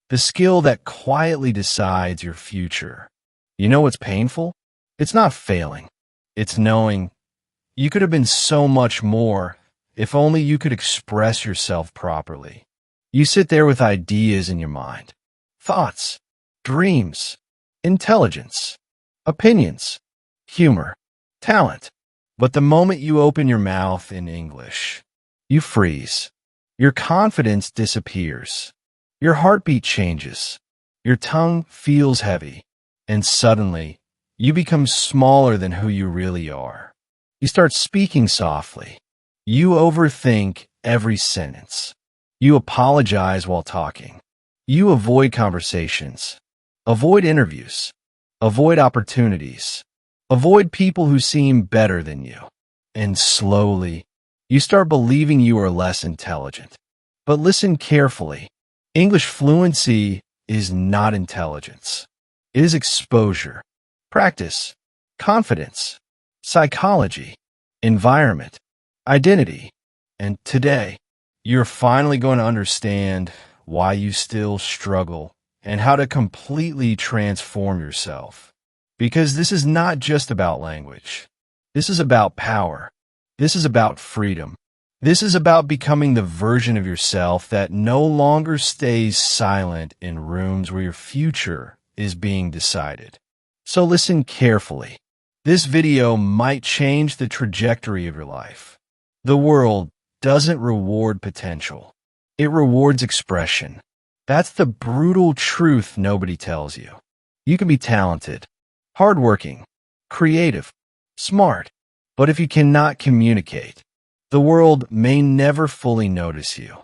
the skill that quietly decides your future. You know what's painful? It's not failing. It's knowing you could have been so much more if only you could express yourself properly. You sit there with ideas in your mind, thoughts, dreams, intelligence, opinions, humor, talent. But the moment you open your mouth in English, you freeze. Your confidence disappears. Your heartbeat changes. Your tongue feels heavy. And suddenly, you become smaller than who you really are. You start speaking softly. You overthink every sentence. You apologize while talking. You avoid conversations. Avoid interviews. Avoid opportunities. Avoid people who seem better than you. And slowly, you start believing you are less intelligent. But listen carefully. English fluency is not intelligence. It is exposure, practice, confidence, psychology, environment, identity. And today, you're finally going to understand why you still struggle and how to completely transform yourself. Because this is not just about language. This is about power. This is about freedom. This is about becoming the version of yourself that no longer stays silent in rooms where your future is being decided. So listen carefully. This video might change the trajectory of your life. The world doesn't reward potential. It rewards expression. That's the brutal truth nobody tells you. You can be talented, hardworking, creative, smart, but if you cannot communicate, the world may never fully notice you.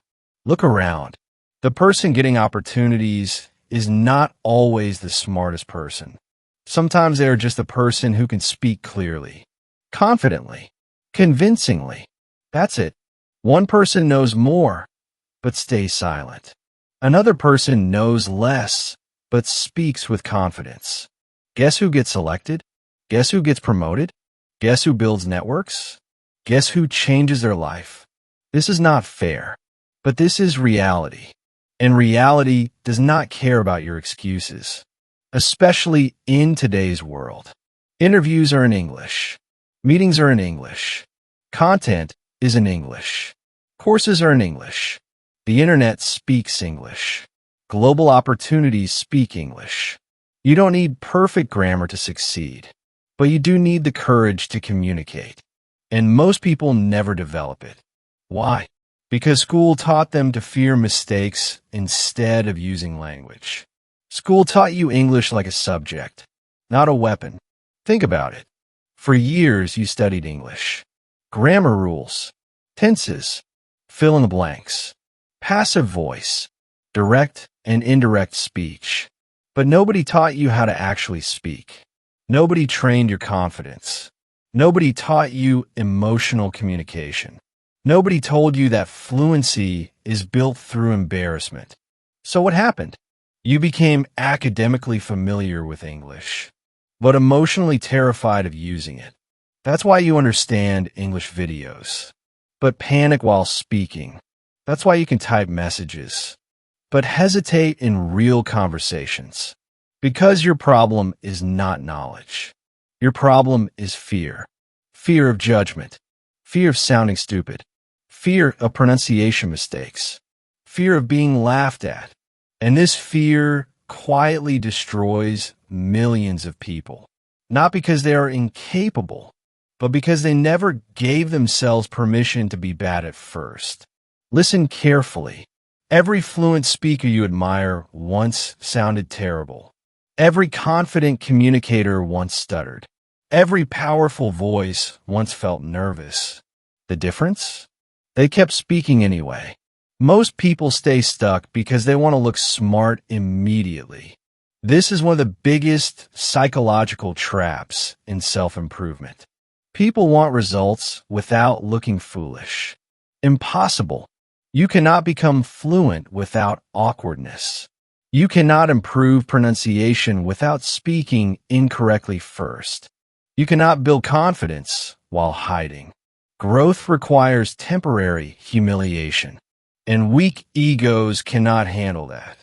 Look around. The person getting opportunities is not always the smartest person. Sometimes they are just the person who can speak clearly, confidently, convincingly. That's it. One person knows more, but stays silent. Another person knows less, but speaks with confidence. Guess who gets selected? Guess who gets promoted? Guess who builds networks? Guess who changes their life? This is not fair, but this is reality. And reality does not care about your excuses, especially in today's world. Interviews are in English. Meetings are in English. Content is in English. Courses are in English. The internet speaks English. Global opportunities speak English. You don't need perfect grammar to succeed, but you do need the courage to communicate. And most people never develop it. Why? Because school taught them to fear mistakes instead of using language. School taught you English like a subject, not a weapon. Think about it. For years, you studied English. Grammar rules, tenses, fill in the blanks, passive voice, direct and indirect speech. But nobody taught you how to actually speak. Nobody trained your confidence. Nobody taught you emotional communication. Nobody told you that fluency is built through embarrassment. So what happened? You became academically familiar with English, but emotionally terrified of using it. That's why you understand English videos, but panic while speaking. That's why you can type messages, but hesitate in real conversations. Because your problem is not knowledge. Your problem is fear. Fear of judgment. Fear of sounding stupid. Fear of pronunciation mistakes. Fear of being laughed at. And this fear quietly destroys millions of people. Not because they are incapable, but because they never gave themselves permission to be bad at first. Listen carefully. Every fluent speaker you admire once sounded terrible. Every confident communicator once stuttered. Every powerful voice once felt nervous. The difference? They kept speaking anyway. Most people stay stuck because they want to look smart immediately. This is one of the biggest psychological traps in self-improvement. People want results without looking foolish. Impossible. You cannot become fluent without awkwardness. You cannot improve pronunciation without speaking incorrectly first. You cannot build confidence while hiding. Growth requires temporary humiliation, and weak egos cannot handle that.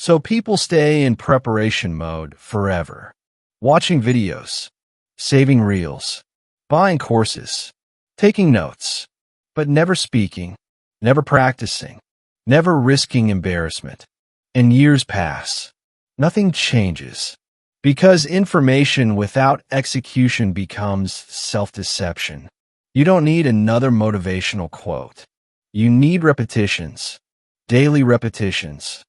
So people stay in preparation mode forever, watching videos, saving reels, buying courses, taking notes, but never speaking, never practicing, never risking embarrassment. And years pass. Nothing changes. Because information without execution becomes self-deception. You don't need another motivational quote. You need repetitions, daily repetitions.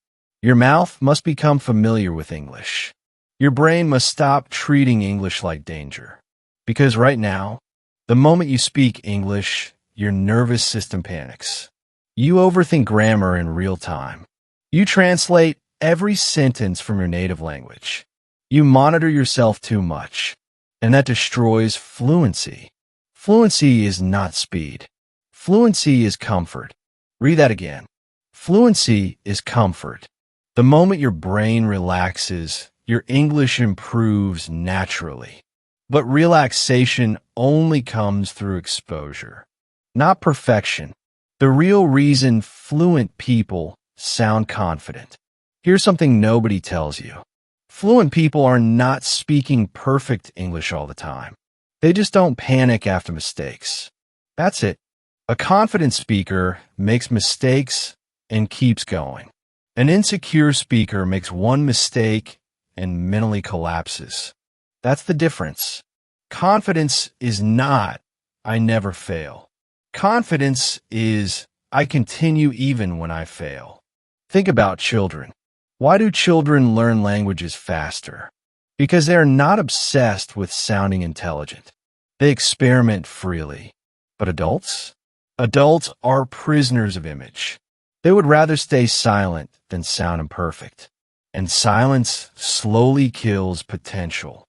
Your mouth must become familiar with English. Your brain must stop treating English like danger. Because right now, the moment you speak English, your nervous system panics. You overthink grammar in real time. You translate every sentence from your native language. You monitor yourself too much, and that destroys fluency. Fluency is not speed. Fluency is comfort. Read that again. Fluency is comfort. The moment your brain relaxes, your English improves naturally. But relaxation only comes through exposure, not perfection. The real reason fluent people sound confident. Here's something nobody tells you. Fluent people are not speaking perfect English all the time. They just don't panic after mistakes. That's it. A confident speaker makes mistakes and keeps going. An insecure speaker makes one mistake and mentally collapses. That's the difference. Confidence is not, I never fail. Confidence is, I continue even when I fail. Think about children. Why do children learn languages faster? Because they are not obsessed with sounding intelligent. They experiment freely. But adults? Adults are prisoners of image. They would rather stay silent than sound imperfect. And silence slowly kills potential.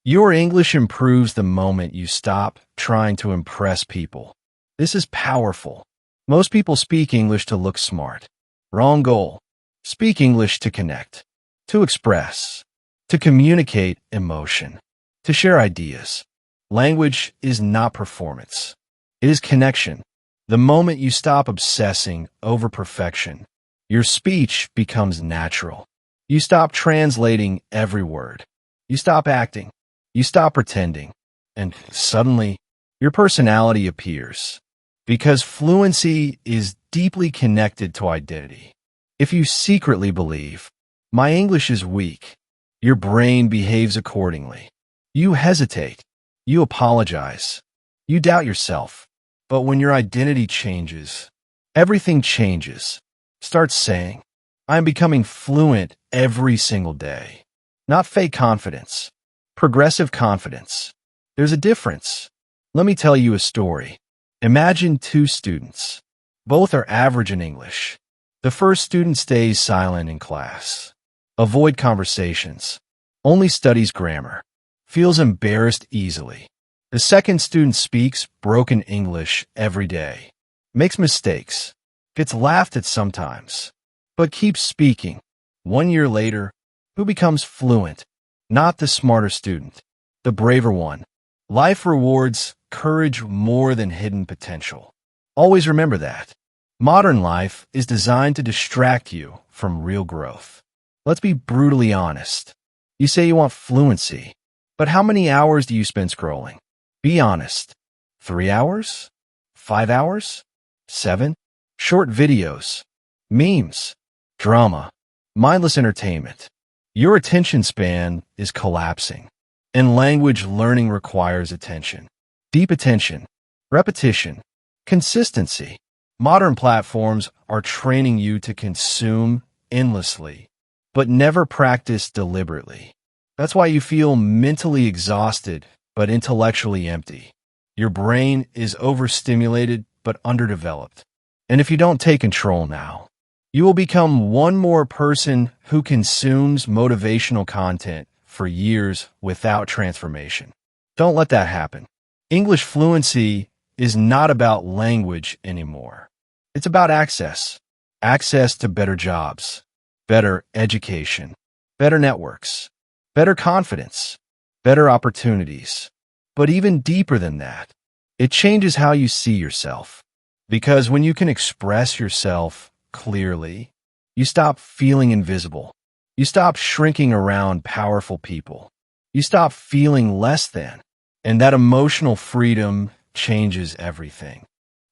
Your English improves the moment you stop trying to impress people. This is powerful. Most people speak English to look smart. Wrong goal. Speak English to connect, to express, to communicate emotion, to share ideas. Language is not performance. It is connection. The moment you stop obsessing over perfection, your speech becomes natural. You stop translating every word. You stop acting. You stop pretending. And suddenly, your personality appears. Because fluency is deeply connected to identity. If you secretly believe, my English is weak, your brain behaves accordingly. You hesitate. You apologize. You doubt yourself. But when your identity changes, everything changes. Start saying, I'm becoming fluent every single day. Not fake confidence. Progressive confidence. There's a difference. Let me tell you a story. Imagine two students. Both are average in English. The first student stays silent in class. Avoid conversations. Only studies grammar. Feels embarrassed easily. The second student speaks broken English every day. Makes mistakes. Gets laughed at sometimes. But keeps speaking. 1 year later, who becomes fluent? Not the smarter student. The braver one. Life rewards courage more than hidden potential. Always remember that. Modern life is designed to distract you from real growth. Let's be brutally honest. You say you want fluency, but how many hours do you spend scrolling? Be honest. 3 hours? 5 hours? 7? Short videos, memes, drama, mindless entertainment. Your attention span is collapsing, and language learning requires attention. Deep attention, repetition, consistency. Modern platforms are training you to consume endlessly, but never practice deliberately. That's why you feel mentally exhausted, but intellectually empty. Your brain is overstimulated, but underdeveloped. And if you don't take control now, you will become one more person who consumes motivational content for years without transformation. Don't let that happen. English fluency is not about language anymore. It's about access. Access to better jobs, better education, better networks, better confidence, better opportunities. But even deeper than that, it changes how you see yourself. Because when you can express yourself clearly, you stop feeling invisible. You stop shrinking around powerful people. You stop feeling less than. And that emotional freedom changes everything.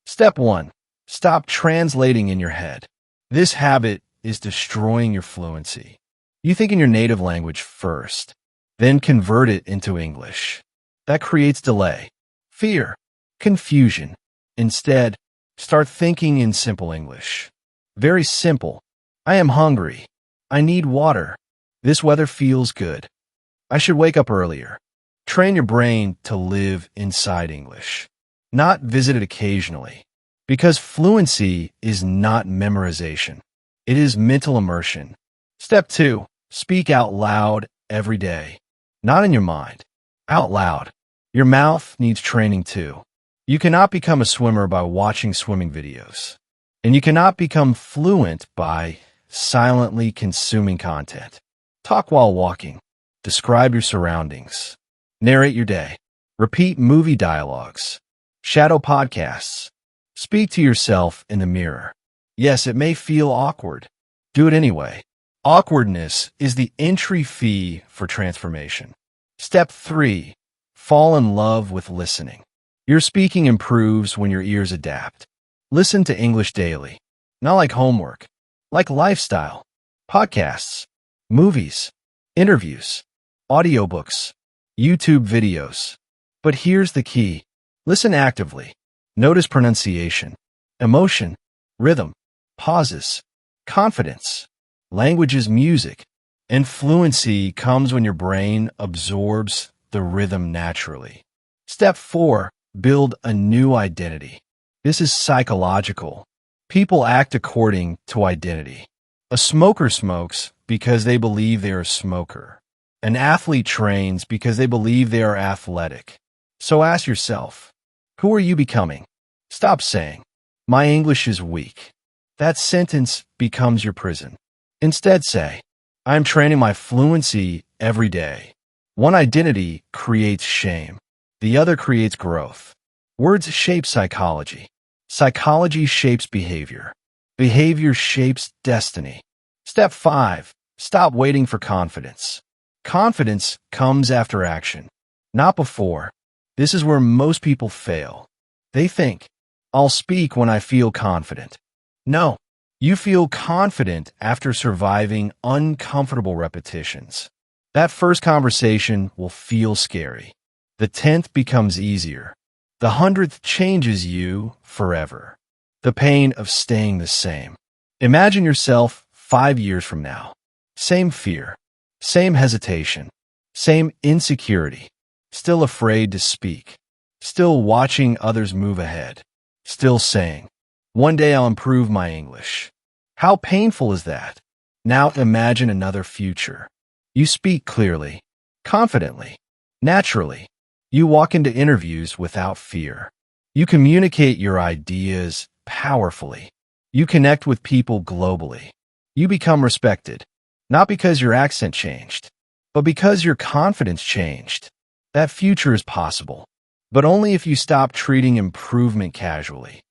Step 1. Stop translating in your head. This habit is destroying your fluency. You think in your native language first, then convert it into English. That creates delay, fear, confusion. Instead, start thinking in simple English. Very simple. I am hungry. I need water. This weather feels good. I should wake up earlier. Train your brain to live inside English, not visit it occasionally. Because fluency is not memorization. It is mental immersion. Step 2. Speak out loud every day. Not in your mind. Out loud. Your mouth needs training too. You cannot become a swimmer by watching swimming videos. And you cannot become fluent by silently consuming content. Talk while walking. Describe your surroundings. Narrate your day. Repeat movie dialogues. Shadow podcasts. Speak to yourself in the mirror. Yes, it may feel awkward. Do it anyway. Awkwardness is the entry fee for transformation. Step 3. Fall in love with listening. Your speaking improves when your ears adapt. Listen to English daily. Not like homework. Like lifestyle. Podcasts. Movies. Interviews. Audiobooks. YouTube videos. But here's the key. Listen actively. Notice pronunciation, emotion, rhythm, pauses, confidence. Language is music, and fluency comes when your brain absorbs the rhythm naturally. Step 4. Build a new identity. This is psychological. People act according to identity. A smoker smokes because they believe they are a smoker. An athlete trains because they believe they are athletic. So ask yourself, who are you becoming? Stop saying, my English is weak. That sentence becomes your prison. Instead say, I'm training my fluency every day. One identity creates shame. The other creates growth. Words shape psychology. Psychology shapes behavior. Behavior shapes destiny. Step 5. Stop waiting for confidence. Confidence comes after action, not before. This is where most people fail. They think, I'll speak when I feel confident. No, you feel confident after surviving uncomfortable repetitions. That first conversation will feel scary. The 10th becomes easier. The 100th changes you forever. The pain of staying the same. Imagine yourself 5 years from now. Same fear, same hesitation, same insecurity. Still afraid to speak. Still watching others move ahead. Still saying, one day I'll improve my English. How painful is that? Now imagine another future. You speak clearly, confidently, naturally. You walk into interviews without fear. You communicate your ideas powerfully. You connect with people globally. You become respected, not because your accent changed, but because your confidence changed. That future is possible, but only if you stop treating improvement casually.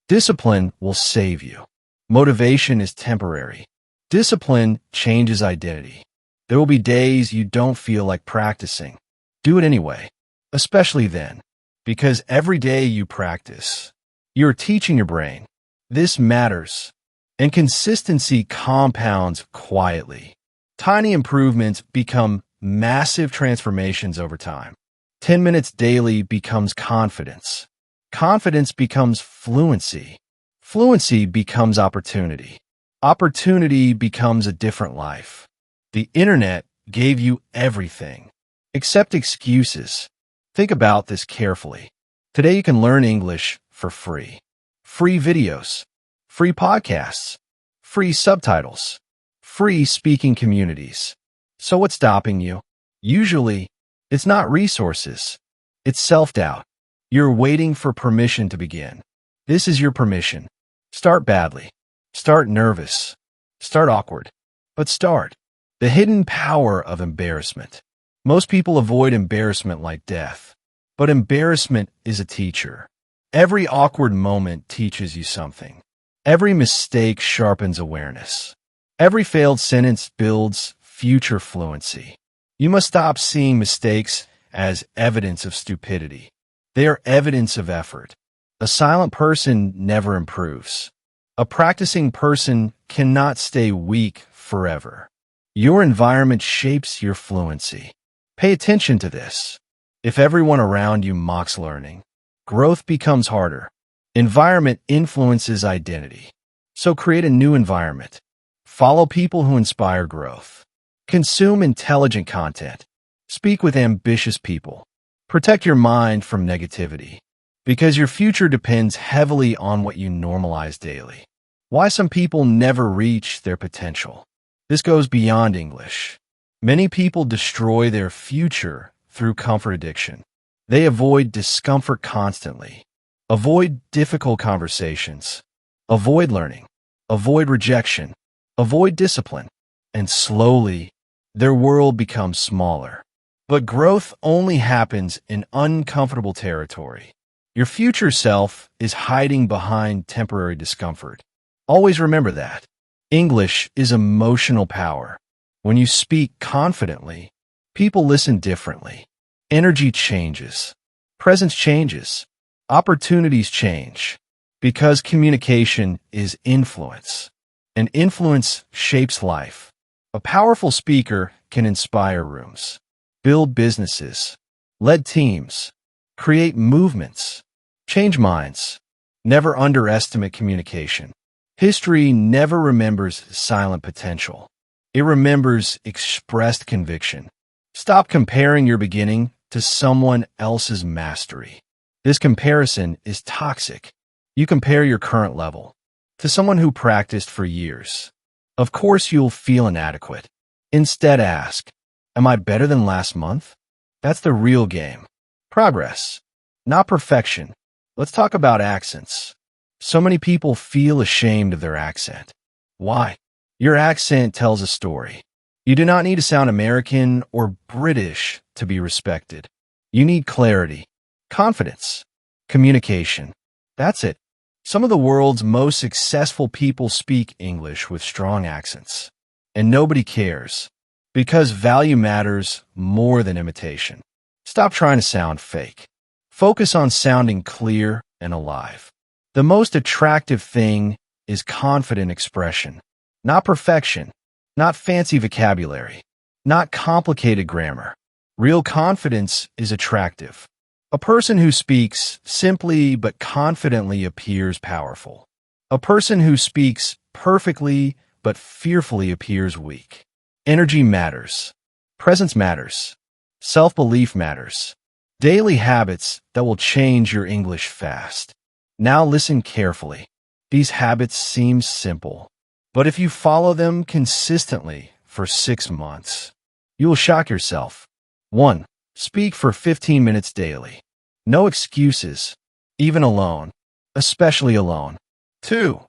Discipline will save you. Motivation is temporary. Discipline changes identity. There will be days you don't feel like practicing. Do it anyway, especially then, because every day you practice, you're teaching your brain. This matters, and consistency compounds quietly. Tiny improvements become massive transformations over time. 10 minutes daily becomes confidence. Confidence becomes fluency. Fluency becomes opportunity. Opportunity becomes a different life. The internet gave you everything, except excuses. Think about this carefully. Today you can learn English for free. Free videos, free podcasts, free subtitles, free speaking communities. So what's stopping you? Usually, it's not resources. It's self-doubt. You're waiting for permission to begin. This is your permission. Start badly. Start nervous. Start awkward. But start. The hidden power of embarrassment. Most people avoid embarrassment like death. But embarrassment is a teacher. Every awkward moment teaches you something. Every mistake sharpens awareness. Every failed sentence builds future fluency. You must stop seeing mistakes as evidence of stupidity. They are evidence of effort. A silent person never improves. A practicing person cannot stay weak forever. Your environment shapes your fluency. Pay attention to this. If everyone around you mocks learning, growth becomes harder. Environment influences identity. So create a new environment. Follow people who inspire growth. Consume intelligent content. Speak with ambitious people. Protect your mind from negativity, because your future depends heavily on what you normalize daily. Why some people never reach their potential. This goes beyond English. Many people destroy their future through comfort addiction. They avoid discomfort constantly. Avoid difficult conversations. Avoid learning. Avoid rejection. Avoid discipline. And slowly, their world becomes smaller. But growth only happens in uncomfortable territory. Your future self is hiding behind temporary discomfort. Always remember that. English is emotional power. When you speak confidently, people listen differently. Energy changes. Presence changes. Opportunities change. Because communication is influence. And influence shapes life. A powerful speaker can inspire rooms, build businesses, lead teams, create movements, change minds. Never underestimate communication. History never remembers silent potential. It remembers expressed conviction. Stop comparing your beginning to someone else's mastery. This comparison is toxic. You compare your current level to someone who practiced for years. Of course, you'll feel inadequate. Instead, ask, am I better than last month? That's the real game. Progress, not perfection. Let's talk about accents. So many people feel ashamed of their accent. Why? Your accent tells a story. You do not need to sound American or British to be respected. You need clarity, confidence, communication. That's it. Some of the world's most successful people speak English with strong accents. And nobody cares, because value matters more than imitation. Stop trying to sound fake. Focus on sounding clear and alive. The most attractive thing is confident expression, not perfection, not fancy vocabulary, not complicated grammar. Real confidence is attractive. A person who speaks simply but confidently appears powerful. A person who speaks perfectly but fearfully appears weak. Energy matters. Presence matters. Self-belief matters. Daily habits that will change your English fast. Now listen carefully. These habits seem simple, but if you follow them consistently for 6 months, you will shock yourself. 1. Speak for 15 minutes daily. No excuses, even alone, especially alone. 2.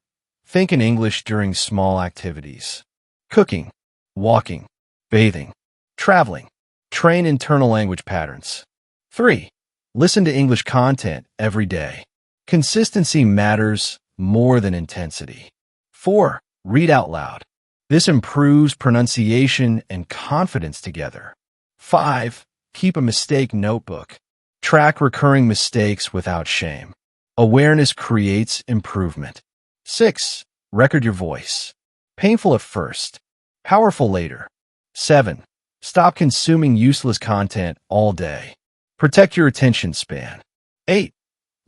Think in English during small activities. Cooking, walking, bathing, traveling. Train internal language patterns. 3. Listen to English content every day. Consistency matters more than intensity. 4. Read out loud. This improves pronunciation and confidence together. 5. Keep a mistake notebook. Track recurring mistakes without shame. Awareness creates improvement. 6. Record your voice. Painful at first, powerful later. 7. Stop consuming useless content all day. Protect your attention span. 8.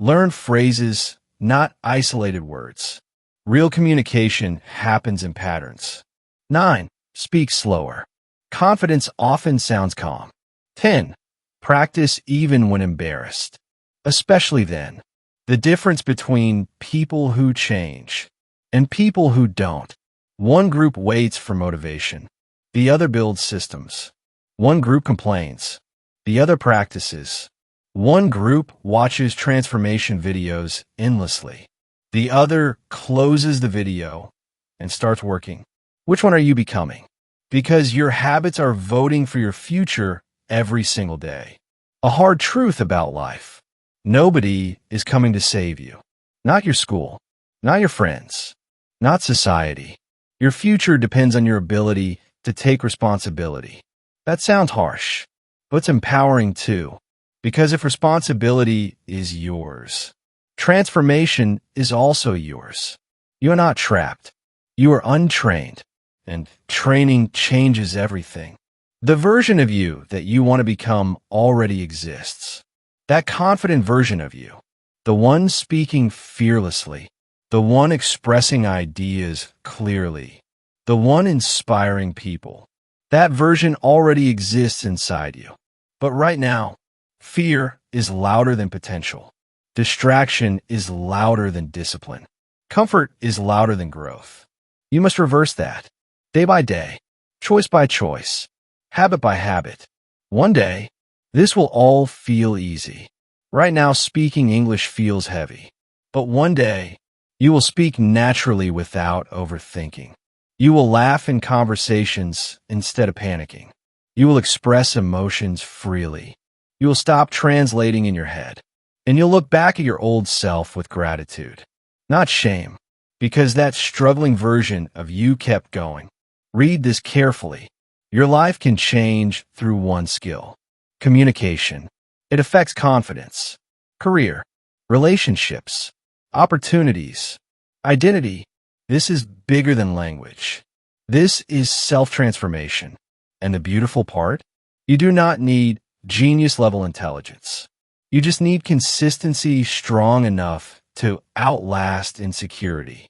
Learn phrases, not isolated words. Real communication happens in patterns. 9. Speak slower. Confidence often sounds calm. 10. Practice even when embarrassed, especially then. The difference between people who change and people who don't. One group waits for motivation. The other builds systems. One group complains. The other practices. One group watches transformation videos endlessly. The other closes the video and starts working. Which one are you becoming? Because your habits are voting for your future every single day. A hard truth about life. Nobody is coming to save you. Not your school. Not your friends. Not society. Your future depends on your ability to take responsibility. That sounds harsh, but it's empowering too. Because if responsibility is yours, transformation is also yours. You are not trapped. You are untrained, and training changes everything. The version of you that you want to become already exists. That confident version of you, the one speaking fearlessly, the one expressing ideas clearly, the one inspiring people. That version already exists inside you. But right now, fear is louder than potential. Distraction is louder than discipline. Comfort is louder than growth. You must reverse that. Day by day, choice by choice, habit by habit. One day, this will all feel easy. Right now, speaking English feels heavy. But one day, you will speak naturally without overthinking. You will laugh in conversations instead of panicking. You will express emotions freely. You will stop translating in your head. And you'll look back at your old self with gratitude, not shame, because that struggling version of you kept going. Read this carefully. Your life can change through one skill. Communication. It affects confidence, career, relationships, opportunities, identity. This is bigger than language. This is self-transformation. And the beautiful part? You do not need genius-level intelligence. You just need consistency strong enough to outlast insecurity.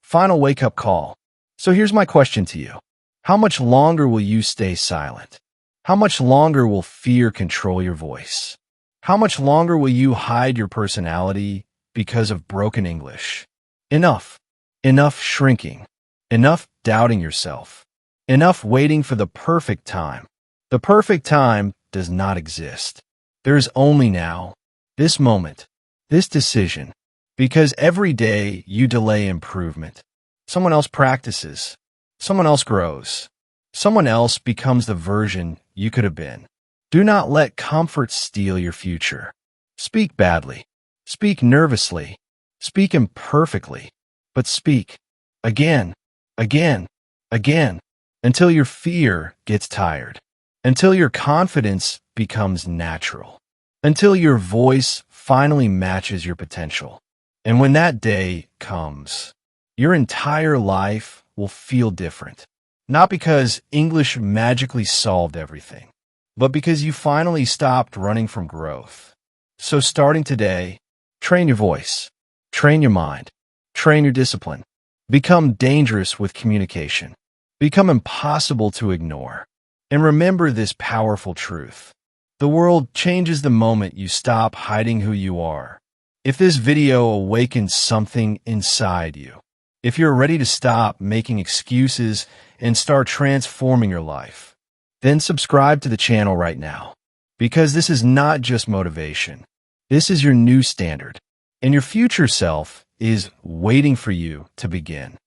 Final wake-up call. So here's my question to you. How much longer will you stay silent? How much longer will fear control your voice? How much longer will you hide your personality because of broken English? Enough. Enough shrinking. Enough doubting yourself. Enough waiting for the perfect time. The perfect time does not exist. There is only now, this moment, this decision. Because every day you delay improvement, someone else practices, someone else grows, someone else becomes the version you could have been. Do not let comfort steal your future. Speak badly. Speak nervously. Speak imperfectly. But speak again, again, again, until your fear gets tired, until your confidence becomes natural, until your voice finally matches your potential. And when that day comes, your entire life will feel different. Not because English magically solved everything, but because you finally stopped running from growth. So starting today, train your voice, train your mind, train your discipline. Become dangerous with communication. Become impossible to ignore. And remember this powerful truth. The world changes the moment you stop hiding who you are. If this video awakens something inside you, if you're ready to stop making excuses and start transforming your life, then subscribe to the channel right now. Because this is not just motivation. This is your new standard. And your future self is waiting for you to begin.